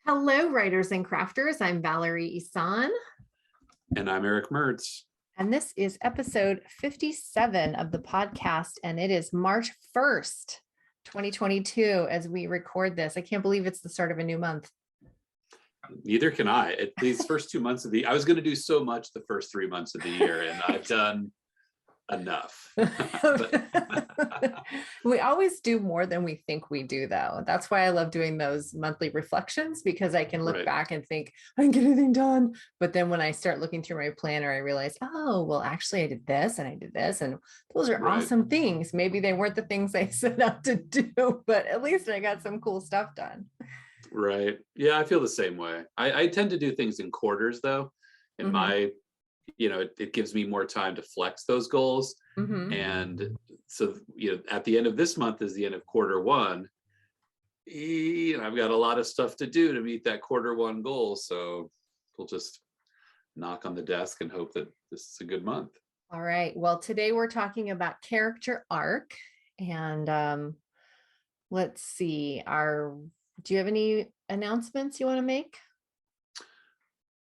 Hello, writers and crafters. I'm Valerie Isan, And I'm Eric Mertz. and this is episode 57 of the podcast, and it is March 1st, 2022, as we record this. I can't believe it's the start of a new month. Neither can I. At these first 2 months of I was going to do so much the first 3 months of the year, and I've done enough. We always do more than we think we do, though. That's why I love doing those monthly reflections, because I can look back and think, I didn't get anything done. But then when I start looking through my planner, I realize, oh, well, actually, I did this and I did this. And those are awesome things. Maybe they weren't the things I set out to do, but at least I got some cool stuff done. Right. Yeah, I feel the same way. I tend to do things in quarters, though. In my, it gives me more time to flex those goals. And so, at the end of this month is the end of quarter one. I've got a lot of stuff to do to meet that quarter one goal. So we'll just knock on the desk and hope that this is a good month. All right. Well, today we're talking about character arc. And let's see, do you have any announcements you want to make?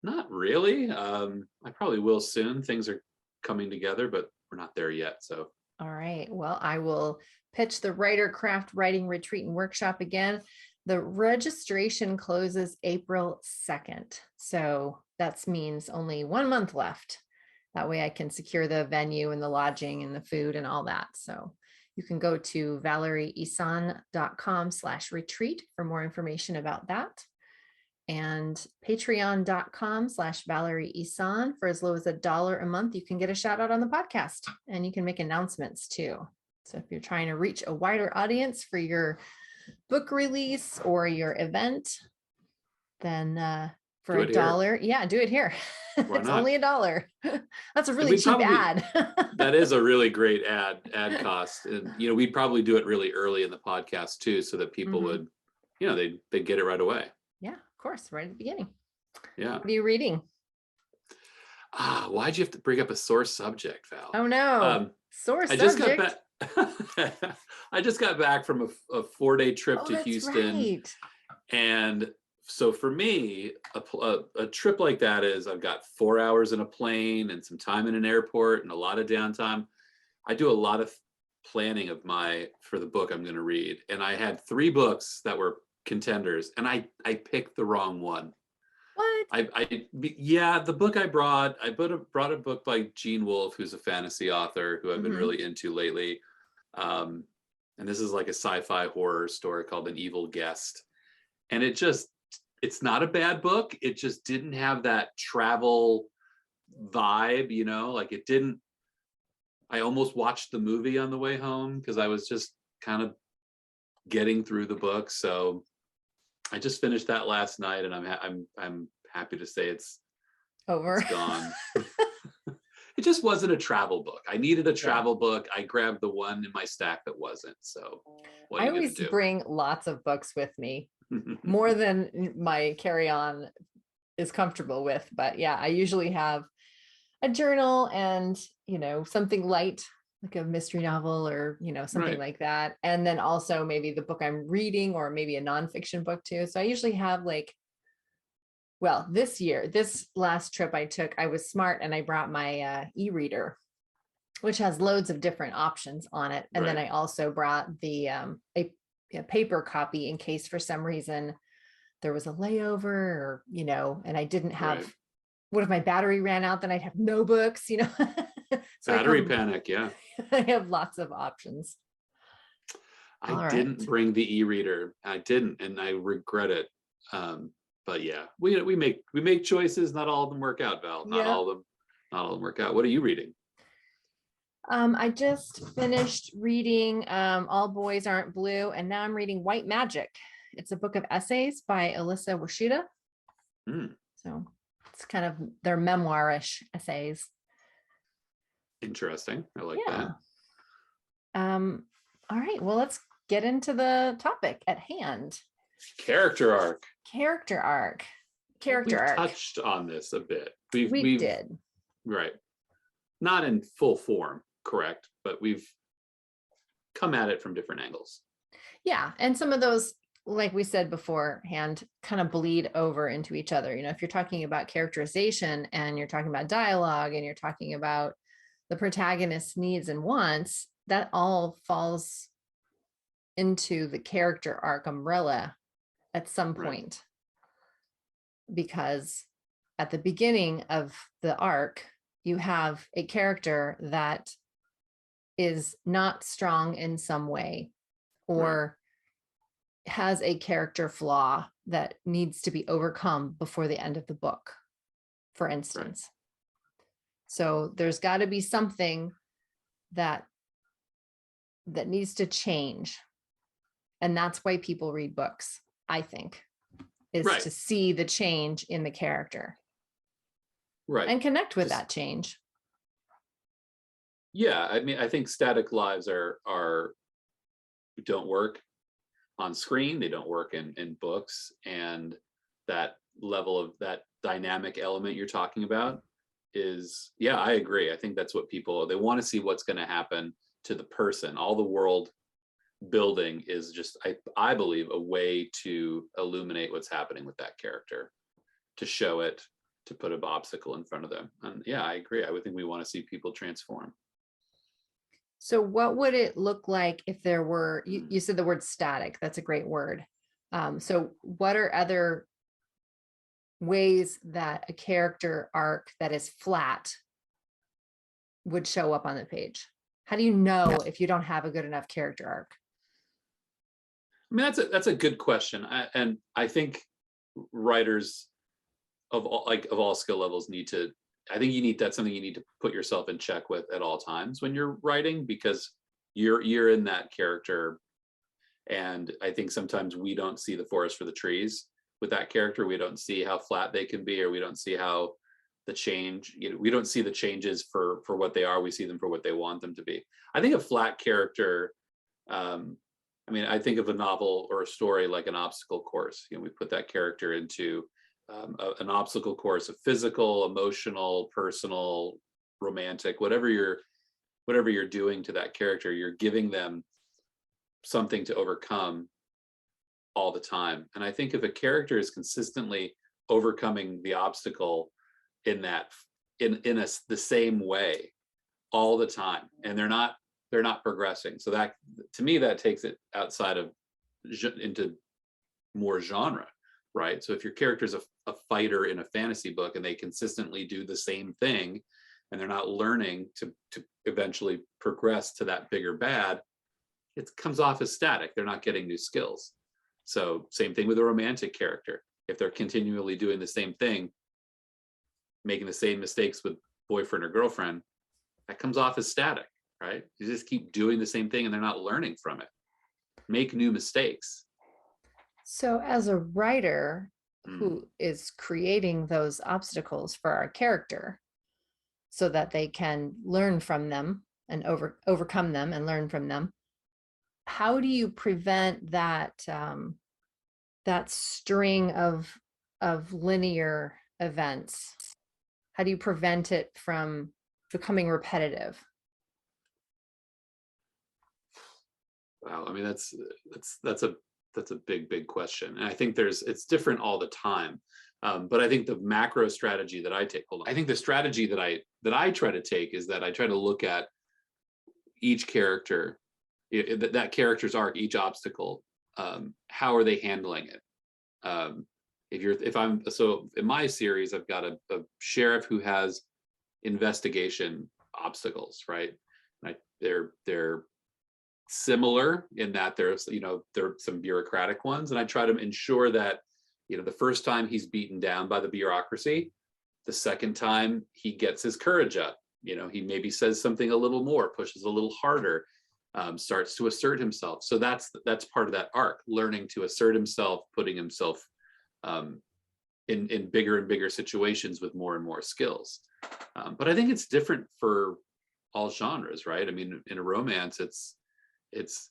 Not really. I probably will soon. Things are coming together, but we're not there yet. So. All right. Well, I will pitch the Writer Craft Writing Retreat and Workshop again. The registration closes April 2nd. So that means only 1 month left. That way I can secure the venue and the lodging and the food and all that. So you can go to valerieisan.com/retreat for more information about that. And patreon.com/ValerieIsan for as low as $1 a month. You can get a shout out on the podcast, and you can make announcements too. So if you're trying to reach a wider audience for your book release or your event, then for $1, yeah, do it here. It's only $1. That's a really cheap ad. That is a really great ad cost. And, we'd probably do it really early in the podcast too, so that people would, they'd get it right away. Yeah, of course, right at the beginning. Yeah. What are you reading? Why'd you have to bring up a sore subject, Val? Oh no, sore subject. I just got back from a 4-day trip to Houston. Right. And so for me, a trip like that is I've got 4 hours in a plane and some time in an airport and a lot of downtime. I do a lot of planning for the book I'm going to read. And I had 3 books that were contenders, and I picked the wrong one. What? The book I brought a book by Gene Wolfe, who's a fantasy author who I've been really into lately. And this is like a sci-fi horror story called An Evil Guest. And it's not a bad book. It just didn't have that travel vibe, like it didn't. I almost watched the movie on the way home because I was just kind of getting through the book. So I just finished that last night, and I'm happy to say it's over. It's gone. It just wasn't a travel book. I needed a travel book. I grabbed the one in my stack that wasn't. So I always bring lots of books with me, more than my carry-on is comfortable with. But yeah, I usually have a journal and, something light, like a mystery novel or, something like that. And then also maybe the book I'm reading, or maybe a nonfiction book too. So I usually have this last trip I took, I was smart and I brought my e-reader, which has loads of different options on it. And then I also brought the a paper copy in case for some reason there was a layover or, and I didn't have, what if my battery ran out, then I'd have no books, So battery panic. Yeah. I have lots of options. I didn't bring the e-reader. I didn't, and I regret it. But yeah, we make choices. Not all of them work out, Val. Not all of them work out. What are you reading? I just finished reading All Boys Aren't Blue, and now I'm reading White Magic. It's a book of essays by Alyssa Washida. So it's kind of their memoir-ish essays. Interesting. I like that. All right. Well, let's get into the topic at hand. Character arc. We touched on this a bit. We did. Right. Not in full form, correct, but we've come at it from different angles. Yeah, and some of those like we said beforehand, kind of bleed over into each other. You know, if you're talking about characterization and you're talking about dialogue and you're talking about the protagonist's needs and wants, that all falls into the character arc umbrella at some Right. point. Because at the beginning of the arc, you have a character that is not strong in some way, or has a character flaw that needs to be overcome before the end of the book, for instance. So there's got to be something that needs to change. And that's why people read books, I think, is to see the change in the character. Right. And connect with that change. Yeah, I mean, I think static lives don't work on screen. They don't work in books, and that level of that dynamic element you're talking about is, yeah, I agree. I think that's what they want to see what's going to happen to the person. All the world building is just, I believe, a way to illuminate what's happening with that character, to show it, to put an obstacle in front of them. And yeah, I agree. I would think we want to see people transform. So what would it look like if there were, you said the word static, that's a great word. So what are other ways that a character arc that is flat would show up on the page? How do you know if you don't have a good enough character arc? I mean, that's a good question. And I think writers of all skill levels that's something you need to put yourself in check with at all times when you're writing, because you're in that character. And I think sometimes we don't see the forest for the trees with that character. We don't see how flat they can be, or we don't see how the change, we don't see the changes for what they are. We see them for what they want them to be. I think a flat character, I mean, I think of a novel or a story like an obstacle course. We put that character into an obstacle course of physical, emotional, personal, romantic, whatever you're doing to that character, you're giving them something to overcome all the time. And I think if a character is consistently overcoming the obstacle in the same way all the time, and they're not progressing, so that, to me, that takes it outside of into more genre, right? So if your character is a fighter in a fantasy book and they consistently do the same thing, and they're not learning to eventually progress to that bigger bad, it comes off as static. They're not getting new skills. So same thing with a romantic character. If they're continually doing the same thing, making the same mistakes with boyfriend or girlfriend, that comes off as static, right? You just keep doing the same thing and they're not learning from it. Make new mistakes. So as a writer who is creating those obstacles for our character so that they can learn from them and overcome them and learn from them, how do you prevent that that string of linear events? How do you prevent it from becoming repetitive? Wow, I mean, that's a big question, and I think it's different all the time. But I think the macro strategy that I take, I think the strategy that I try to take is that I try to look at each character, that character's arc, each obstacle. How are they handling it? So in my series, I've got a sheriff who has investigation obstacles, right? They're similar in that there are some bureaucratic ones, and I try to ensure that the first time he's beaten down by the bureaucracy, the second time he gets his courage up. He maybe says something a little more, pushes a little harder, starts to assert himself. So that's part of that arc, learning to assert himself, putting himself in bigger and bigger situations with more and more skills. But I think it's different for all genres, right? I mean, in a romance, it's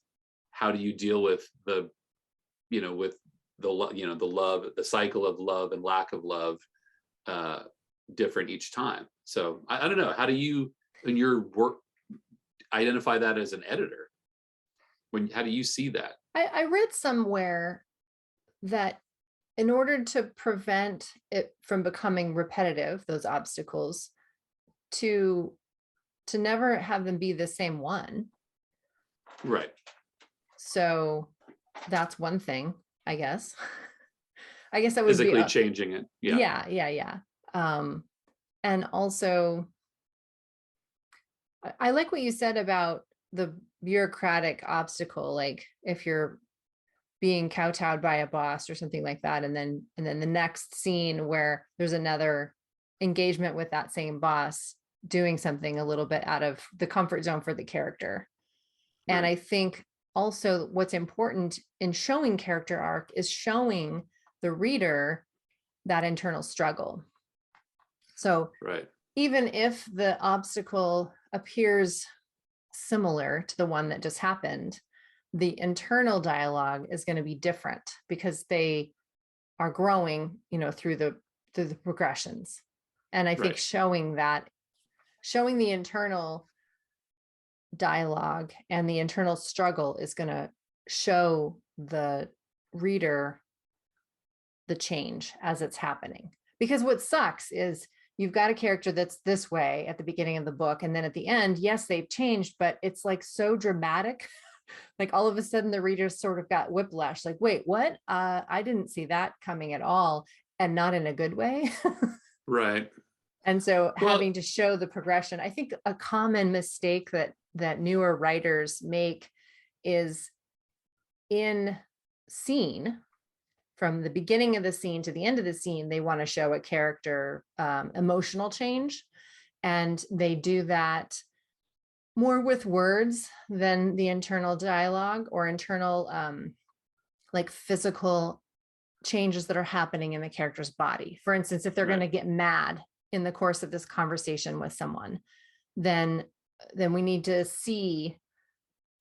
how do you deal with the love, the cycle of love and lack of love, different each time. So I don't know, how do you, in your work, identify that as an editor? How do you see that? I read somewhere that in order to prevent it from becoming repetitive, those obstacles, to never have them be the same one. Right. So that's one thing, I guess. I guess that would be Physically changing it. Yeah. yeah. And also, I like what you said about the bureaucratic obstacle, like if you're being kowtowed by a boss or something like that, and then the next scene where there's another engagement with that same boss doing something a little bit out of the comfort zone for the character. And Right. I think also what's important in showing character arc is showing the reader that internal struggle. So Right. even if the obstacle appears similar to the one that just happened, the internal dialogue is going to be different because they are growing, through the progressions. And I think Right. showing the internal dialogue and the internal struggle is going to show the reader the change as it's happening. Because what sucks is you've got a character that's this way at the beginning of the book, and then at the end, yes, they've changed, but it's like so dramatic. Like all of a sudden the readers sort of got whiplash, like, wait, what? I didn't see that coming at all, and not in a good way. Right. And so Well, having to show the progression, I think a common mistake that newer writers make is in scene, from the beginning of the scene to the end of the scene, they want to show a character emotional change. And they do that more with words than the internal dialogue or internal like physical changes that are happening in the character's body. For instance, if they're right. going to get mad in the course of this conversation with someone, then we need to see,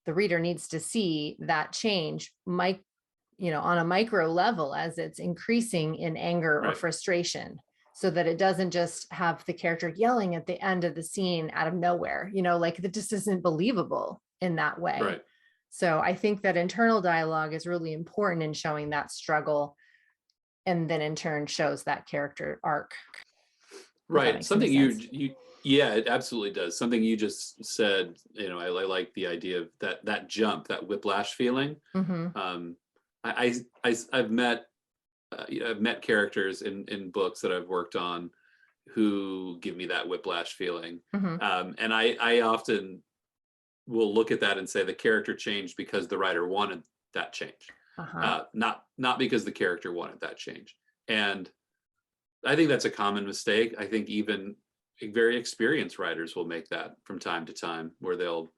the reader needs to see that change, on a micro level as it's increasing in anger or Right. frustration, so that it doesn't just have the character yelling at the end of the scene out of nowhere, like that just isn't believable in that way. Right. So I think that internal dialogue is really important in showing that struggle, and then in turn shows that character arc. Right. Something you yeah, it absolutely does. Something you just said, I like the idea of that jump, that whiplash feeling. Mm-hmm. I've met I've met characters in books that I've worked on who give me that whiplash feeling. Mm-hmm. And I often will look at that and say the character changed because the writer wanted that change, Uh-huh. not because the character wanted that change. And I think that's a common mistake. I think even very experienced writers will make that from time to time, where they'll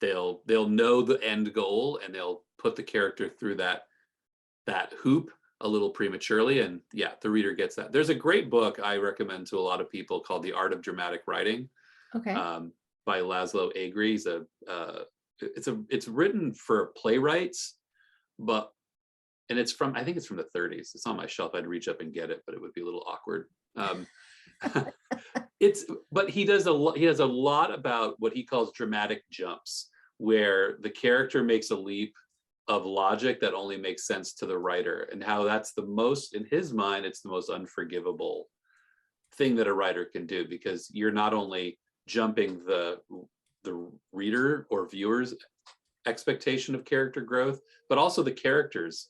know the end goal and they'll put the character through that hoop a little prematurely, and yeah, the reader gets that. There's a great book I recommend to a lot of people called The Art of Dramatic Writing, Okay. by Laszlo Agri. It's written for playwrights, and I think it's from the 30s. It's on my shelf. I'd reach up and get it, but it would be a little awkward. But he does a lot about what he calls dramatic jumps, where the character makes a leap of logic that only makes sense to the writer, and how that's in his mind, it's the most unforgivable thing that a writer can do, because you're not only jumping the reader or viewer's expectation of character growth, but also the character's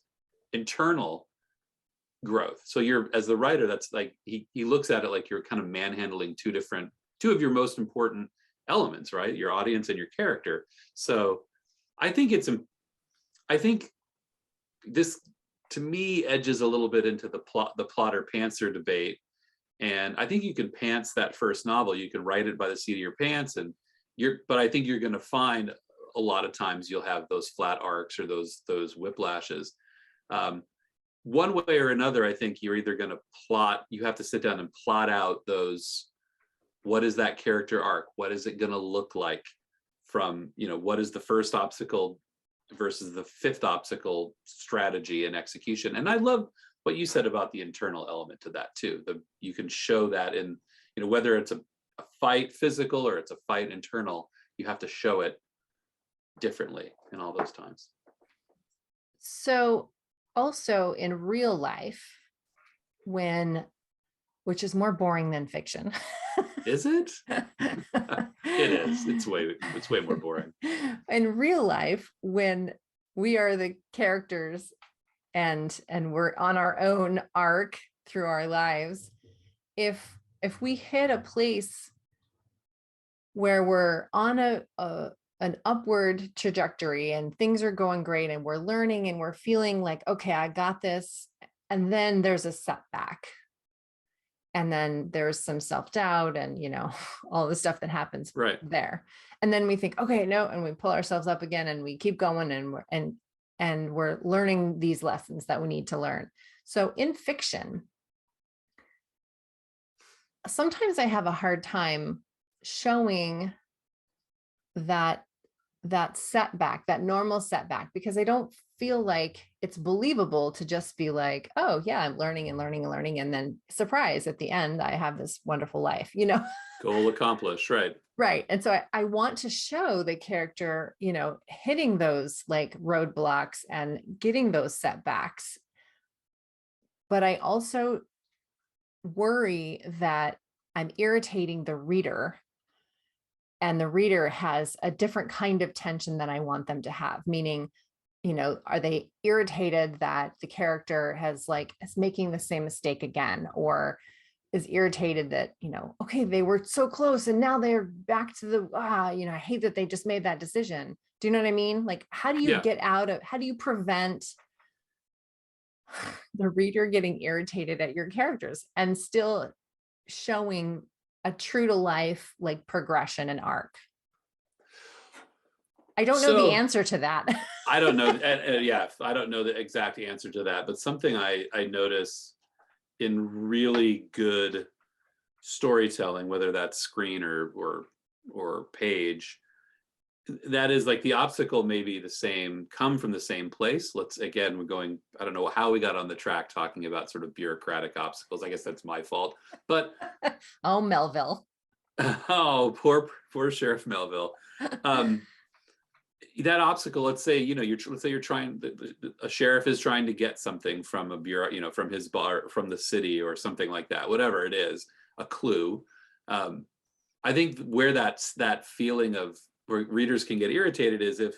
internal growth. So you're, as the writer, that's like he looks at it like you're kind of manhandling two of your most important elements, right? Your audience and your character. So I think this, to me, edges a little bit into the plotter pantser debate. And I think you can pants that first novel. You can write it by the seat of your pants, but I think you're going to find a lot of times you'll have those flat arcs or those whiplashes. One way or another, I think you're either going to you have to sit down and plot out what is that character arc? What is it going to look like from, what is the first obstacle versus the fifth obstacle strategy and execution? And I love what you said about the internal element to that too. You can show that in, whether it's a fight physical or it's a fight internal, you have to show it differently in all those times. So also in real life, which is more boring than fiction. Is it? It is. It's way more boring. In real life, when we are the characters and we're on our own arc through our lives, if we hit a place where we're on an upward trajectory and things are going great and we're learning and we're feeling like, okay, I got this, and then there's a setback, and then there's some self-doubt and all the stuff that happens there, and then we think, okay, no, and we pull ourselves up again and we keep going, and we're learning these lessons that we need to learn. So in fiction, sometimes I have a hard time showing that setback, that normal setback, because I don't feel like it's believable to just be like, oh yeah, I'm learning and learning and learning, and then surprise, at the end I have this wonderful life. Goal accomplished. Right. And so I want to show the character, hitting those like roadblocks and getting those setbacks, but I also worry that I'm irritating the reader, and the reader has a different kind of tension than I want them to have. Meaning, are they irritated that the character is making the same mistake again, or is irritated that, okay, they were so close and now they're back to the, I hate that they just made that decision. Do you know what I mean? Like, how do you how do you prevent the reader getting irritated at your characters and still showing a true to life like progression and arc? I don't know the answer to that. I don't know. I don't know the exact answer to that, but something I notice in really good storytelling, whether that's screen or page, that is like the obstacle may be the same, come from the same place. We're going, I don't know how we got on the track talking about sort of bureaucratic obstacles. I guess that's my fault, but oh, Melville. Oh, poor Sheriff Melville. That obstacle, let's say you're trying, a sheriff is trying to get something from a bureau, from his bar, from the city or something like that, whatever it is, a clue. I think where that feeling of where readers can get irritated is if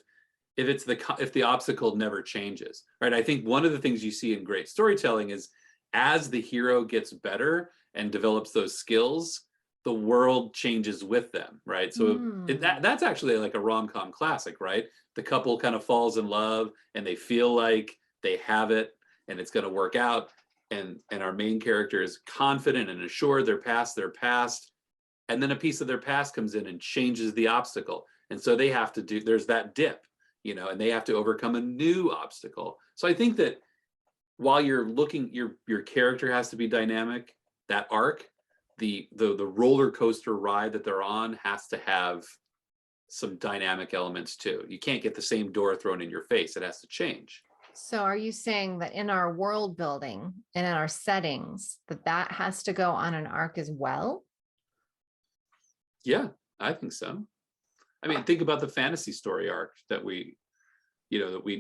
the obstacle never changes, right? I think one of the things you see in great storytelling is as the hero gets better and develops those skills, the world changes with them, right? So that's actually like a rom-com classic, right? The couple kind of falls in love and they feel like they have it and it's going to work out, and our main character is confident and assured they're past their past, and then a piece of their past comes in and changes the obstacle, and so they have to there's that dip, and they have to overcome a new obstacle. So I think that while you're looking, your character has to be dynamic. That arc, the roller coaster ride that they're on, has to have some dynamic elements too. You can't get the same door thrown in your face. It has to change. So are you saying that in our world building and in our settings, that has to go on an arc as well? Yeah, I think so. I mean, think about the fantasy story arc that we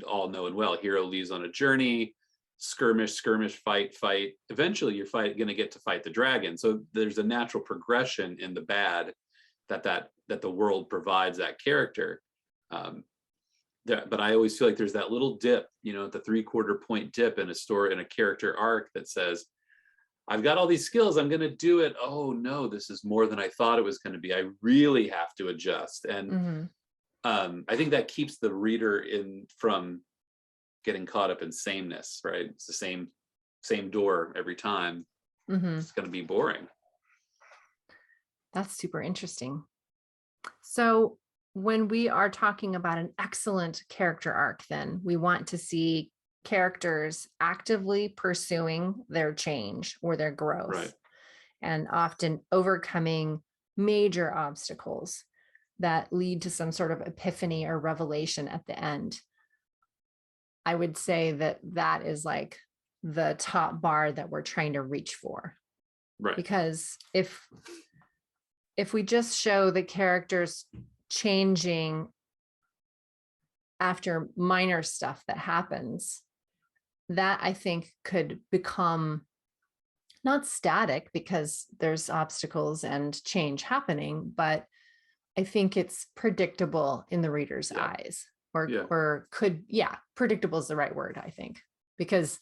all know and well. Hero leaves on a journey, skirmish, fight. Eventually, you're going to get to fight the dragon. So there's a natural progression in the bad that the world provides that character. But I always feel like there's that little dip, the 3/4 point dip in a story, in a character arc that says, I've got all these skills, I'm going to do it. Oh no, this is more than I thought it was going to be. I really have to adjust. And I think that keeps the reader from getting caught up in sameness, right? It's the same door every time. It's going to be boring. That's super interesting. So when we are talking about an excellent character arc, then we want to see characters actively pursuing their change or their growth, right, and often overcoming major obstacles that lead to some sort of epiphany or revelation at the end. I would say that is like the top bar that we're trying to reach for. Right. Because if we just show the characters changing after minor stuff that happens, that I think could become not static because there's obstacles and change happening, but I think it's predictable in the reader's Yeah. eyes, Yeah. or could, yeah, predictable is the right word, I think, because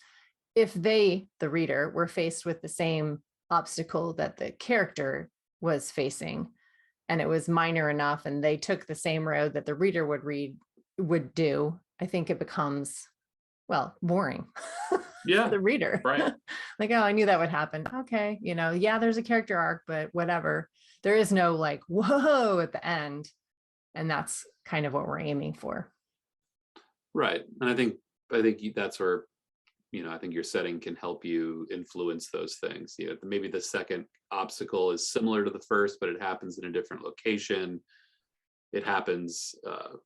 if they, the reader, were faced with the same obstacle that the character was facing, and it was minor enough, and they took the same road that the reader would do, I think it becomes, well, boring for Yeah. the reader. Right. Like, oh, I knew that would happen. Okay, yeah, there's a character arc, but whatever. There is no like, whoa, at the end. And that's kind of what we're aiming for. Right. And I think that's where, I think your setting can help you influence those things. Maybe the second obstacle is similar to the first, but it happens in a different location. It happens, I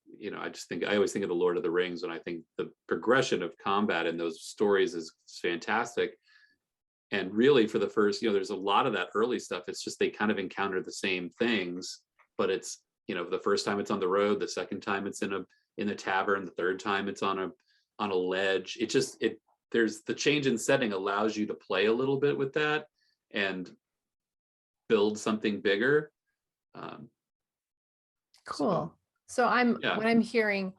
always think of the Lord of the Rings when I think the progression of combat in those stories is fantastic. And really for the first, there's a lot of that early stuff. It's just they kind of encounter the same things, but it's, the first time it's on the road, the second time it's in the tavern, the third time it's on a ledge. There's the change in setting allows you to play a little bit with that and build something bigger. Cool. So when I'm hearing,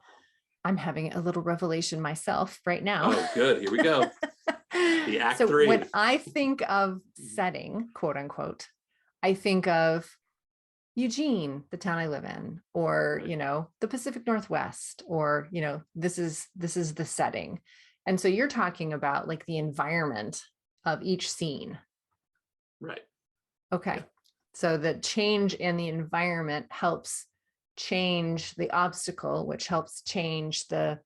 I'm having a little revelation myself right now. Oh, good. Here we go. The act so 3. When I think of setting, quote unquote, I think of Eugene, the town I live in, or, Right. The Pacific Northwest, or, this is the setting. And so you're talking about like the environment of each scene. Right. Okay. Yeah. So the change in the environment helps change the obstacle, which helps change the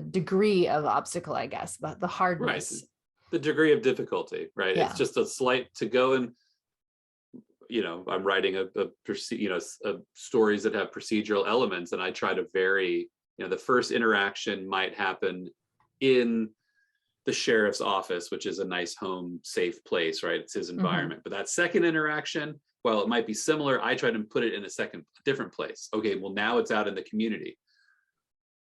degree of obstacle, I guess, the hardness. Right. The degree of difficulty, right? Yeah. It's just a slight to go and, I'm writing stories that have procedural elements, and I try to vary, the first interaction might happen in the sheriff's office, which is a nice home, safe place, right? It's his environment. But that second interaction, while it might be similar, I try to put it in a different place. Okay, well, now it's out in the community.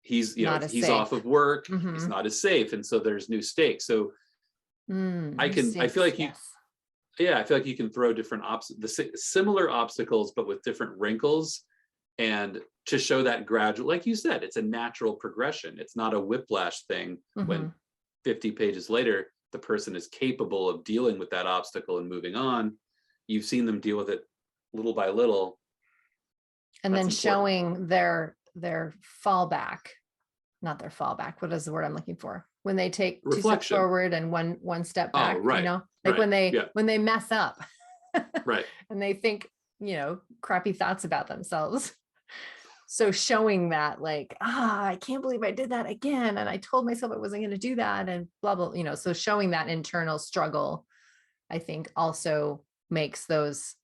He's safe. Off of work. He's not as safe, and so there's new stakes. So I feel like you can throw different similar obstacles, but with different wrinkles, and to show that gradual, like you said, it's a natural progression. It's not a whiplash thing when 50 pages later, the person is capable of dealing with that obstacle and moving on. You've seen them deal with it little by little. And then showing their fallback, not their fallback. What is the word I'm looking for? When they take Reflection. 2 steps forward and one step back, right. Like when they mess up, right. And they think, crappy thoughts about themselves. So showing that, like, I can't believe I did that again. And I told myself I wasn't going to do that, and blah, blah, so showing that internal struggle, I think also makes those,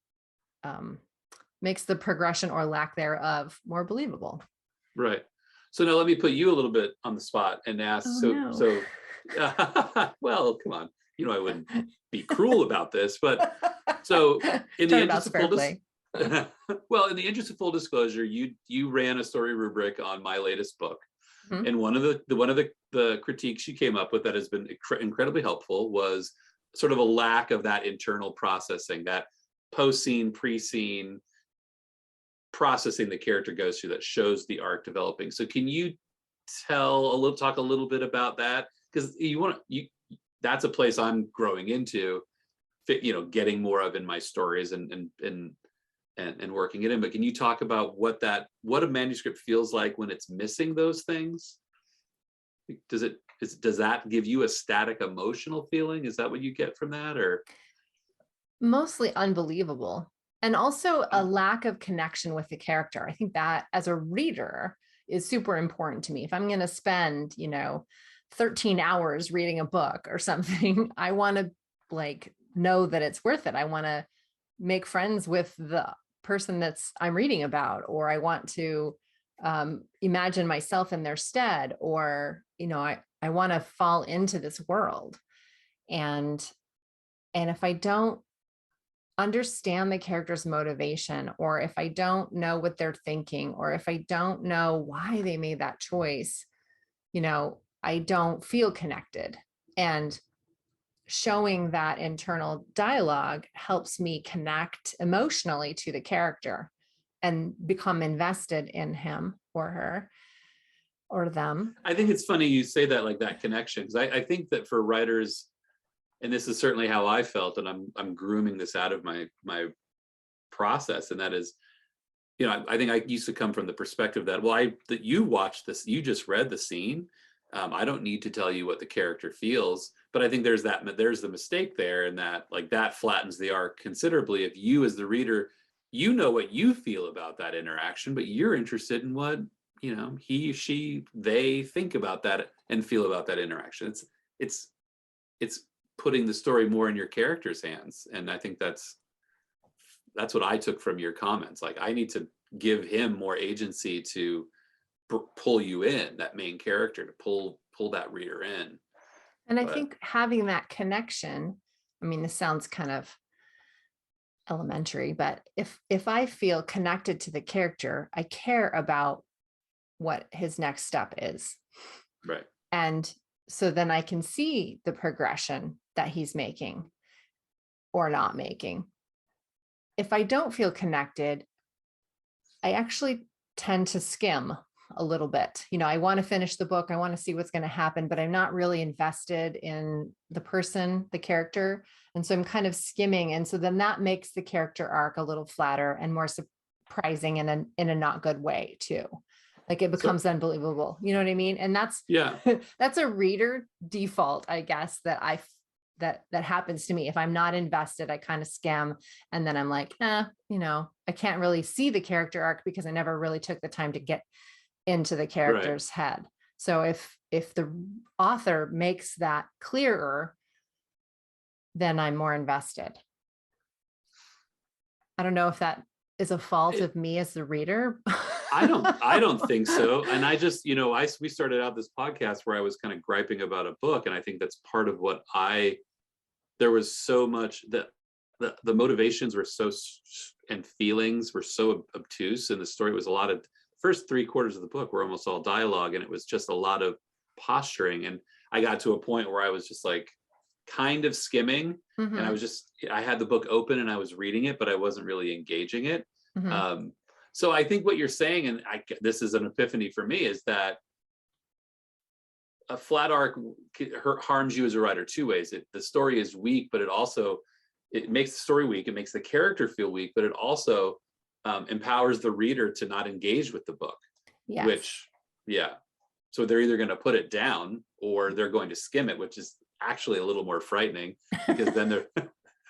makes the progression or lack thereof more believable. Right. So now let me put you a little bit on the spot and ask, well, come on, I wouldn't be cruel about this, but so in the interest of in the interest of full disclosure, you ran a story rubric on my latest book. And one of the critiques you came up with that has been incredibly helpful was sort of a lack of that internal processing, that post-scene, pre-scene processing the character goes through that shows the arc developing. So can you talk a little bit about that? Because that's a place I'm growing into, getting more of in my stories and working it in. But can you talk about what a manuscript feels like when it's missing those things? Does that give you a static emotional feeling? Is that what you get from that, or? Mostly unbelievable. And also a lack of connection with the character. I think that as a reader is super important to me. If I'm going to spend, 13 hours reading a book or something, I want to know that it's worth it. I want to make friends with the person I'm reading about, or I want to imagine myself in their stead, or, I want to fall into this world. And if I don't understand the character's motivation, or if I don't know what they're thinking, or if I don't know why they made that choice, I don't feel connected. And showing that internal dialogue helps me connect emotionally to the character and become invested in him or her or them. I think it's funny you say that, like that connection, because I think that for writers, and this is certainly how I felt, and I'm grooming this out of my process, and that is, you know, I think I used to come from the perspective that, well, that you watched this, you just read the scene. I don't need to tell you what the character feels, but I think there's the mistake there, and that like that flattens the arc considerably. If you as the reader, you know what you feel about that interaction, but you're interested in what, you know, he, she, they think about that and feel about that interaction. It's putting the story more in your character's hands, and I think that's what I took from your comments. Like, I need to give him more agency to pull you in, that main character, to pull that reader in. And I think having that connection, I mean, this sounds kind of elementary, but if I feel connected to the character, I care about what his next step is. Right. And so then I can see the progression that he's making or not making. If I don't feel connected, I actually tend to skim a little bit. You know, I want to finish the book. I want to see what's going to happen, but I'm not really invested in the person, the character. And so I'm kind of skimming. And so then that makes the character arc a little flatter and more surprising in a not good way too. Like it becomes unbelievable. You know what I mean? And that's, yeah, that's a reader default, I guess, that happens to me. If I'm not invested, I kind of skim, and then I'm like, you know, I can't really see the character arc because I never really took the time to get into the character's head. So if the author makes that clearer, then I'm more invested. I don't know if that is a fault of me as the reader. I don't think so. And I just, you know, we started out this podcast where I was kind of griping about a book, and I think that's part of what there was so much that the motivations were so, and feelings were so obtuse, and the story was a lot of, first 3/4 of the book were almost all dialogue, and it was just a lot of posturing. And I got to a point where I was just like kind of skimming, and I had the book open and I was reading it, but I wasn't really engaging it. So I think what you're saying, and this is an epiphany for me, is that a flat arc harms you as a writer two ways. The story is weak, but it makes the story weak. It makes the character feel weak, but it also empowers the reader to not engage with the book. Yes. Which, yeah. So they're either going to put it down or they're going to skim it, which is actually a little more frightening, because then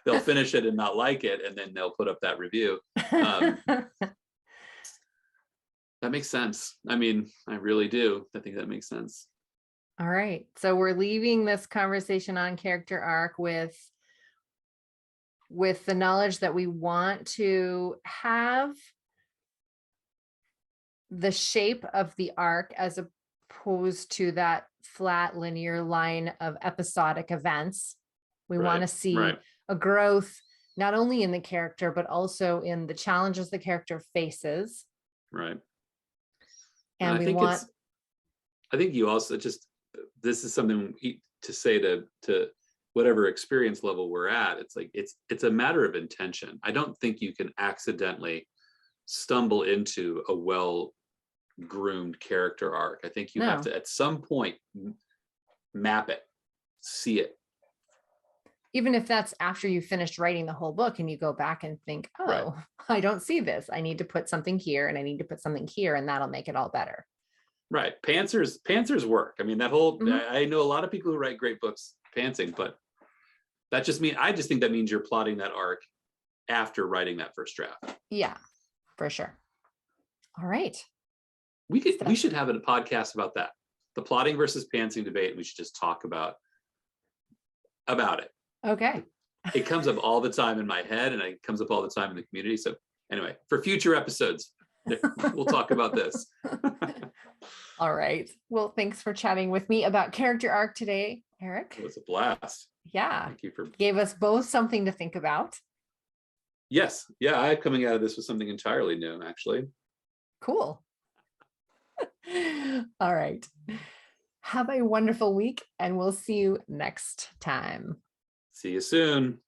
they'll finish it and not like it, and then they'll put up that review. That makes sense. I mean, I really do. I think that makes sense. All right. So we're leaving this conversation on character arc with the knowledge that we want to have the shape of the arc as opposed to that flat linear line of episodic events. We want to see a growth, not only in the character, but also in the challenges the character faces. Right. And I think you also this is something to say to whatever experience level we're at. It's like, it's a matter of intention. I don't think you can accidentally stumble into a well-groomed character arc. I think you have to, at some point, map it, see it. Even if that's after you finished writing the whole book and you go back and think, I don't see this. I need to put something here and I need to put something here, and that'll make it all better. Right. Pantsers work. I mean, that whole, I know a lot of people who write great books pantsing, but I just think that means you're plotting that arc after writing that first draft. Yeah, for sure. All right. We should have a podcast about that. The plotting versus pantsing debate. We should just talk about it. Okay. It comes up all the time in my head, and it comes up all the time in the community. So anyway, for future episodes, we'll talk about this. All right. Well, thanks for chatting with me about character arc today, Eric. It was a blast. Yeah. Thank you gave us both something to think about. Yes. Yeah. I'm coming out of this with something entirely new, actually. Cool. All right. Have a wonderful week, and we'll see you next time. See you soon.